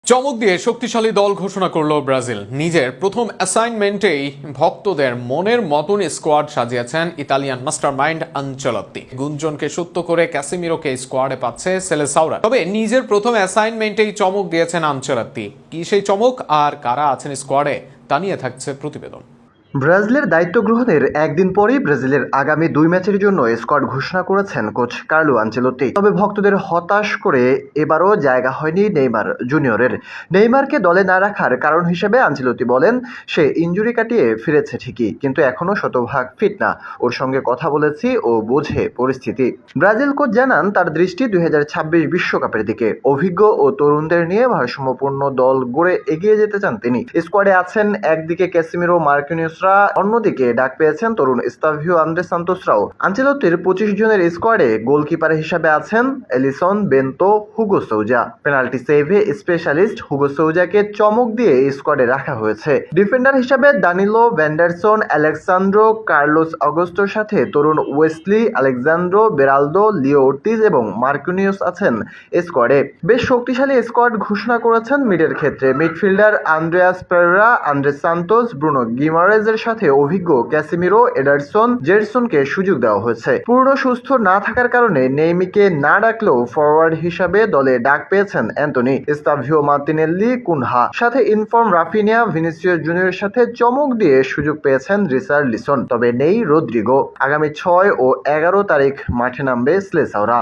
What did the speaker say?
চমক দিয়ে শক্তিশালী দল ঘোষণা করলো ব্রাজিল। নিজের প্রথম অ্যাসাইনমেন্টেই ভক্তদের মনের মতন স্কোয়াড সাজিয়েছেন ইতালিয়ান মাস্টারমাইন্ড আনচেলত্তি। গুঞ্জনকে সত্য করে ক্যাসিমিরোকে স্কোয়াডে পাচ্ছে সেলেসাওরা। তবে নিজের প্রথম অ্যাসাইনমেন্টেই চমক দিয়েছেন আনচেলত্তি। কি সেই চমক আর কারা আছেন স্কোয়াডে, তা নিয়ে থাকছে প্রতিবেদন। ব্রাজিলের দায়িত্ব গ্রহণের একদিন পরেই ব্রাজিলের আগামী 2 ম্যাচের জন্য স্কোয়াড ঘোষণা করেছেন কোচ কার্লো আনচেলত্তি। তবে ভক্তদের হতাশ করে এবারও জায়গা হয়নি নেইমার জুনিয়রের। নেইমারকে দলে না রাখার কারণ হিসেবে আনচেলত্তি বলেন, সে ইনজুরি কাটিয়ে ফিরেছে ঠিকই, কিন্তু এখনও শতভাগ ফিট না। ওর সঙ্গে কথা বলেছি, ও বোঝে পরিস্থিতি। ব্রাজিল কোচ জানান, তার দৃষ্টি 2026 বিশ্বকাপের দিকে। অভিজ্ঞ ও তরুণদের নিয়ে ভারসাম্যপূর্ণ দল গড়ে এগিয়ে যেতে চান তিনি। স্কোয়াডে আছেন একদিকে ক্যাসিমিরো, মার্কিনিউস, অন্যদিকে ডাক পেয়েছেন তরুণ স্তাভিও আন্দ্রে সান্তোসরাও। আনচেলত্তির 25 জনের স্কোয়াডে গোলকিপার হিসাবে আছেন Alisson, Bento, Hugo Souza. Penalty সেভে স্পেশালিস্ট হুগো সৌজাকে চমক দিয়ে স্কোয়াডে রাখা হয়েছে। ডিফেন্ডার হিসাবে দানিলো, ভ্যান্ডারসন, আলেক্সান্দ্রো, কার্লোস অগস্টোর সাথে তরুণ Wesley, Alexsandro, Beraldo, Leo Ortiz এবং মার্কিনিউস আছেন স্কোয়াডে। বেশ শক্তিশালী স্কোয়াড ঘোষণা করেছেন মিডের ক্ষেত্রে। Midfielder Andreas Pereira, Andre Santos, Bruno গিমারেজের সাথে অভিজ্ঞ ক্যাসিমিরো, এডারসন, জেরসনকে সুযোগ দেওয়া হয়েছে। পূর্ণ সুস্থ না থাকার কারণে নেইমিকে না ডাকলেও ফরওয়ার্ড হিসাবে দলে ডাক পেয়েছেন অ্যান্টনি, স্তাভিও, মার্তিনেল্লি, কুনহা। সাথে ইনফর্ম রাফিনিয়া, ভিনিসিয়াস জুনিয়রের সাথে চমক দিয়ে সুযোগ পেয়েছেন রিচার্লিসন। তবে নেই রদ্রিগো। আগামী 6 ও 11 তারিখ মাঠে নামবে সেলেসাওরা।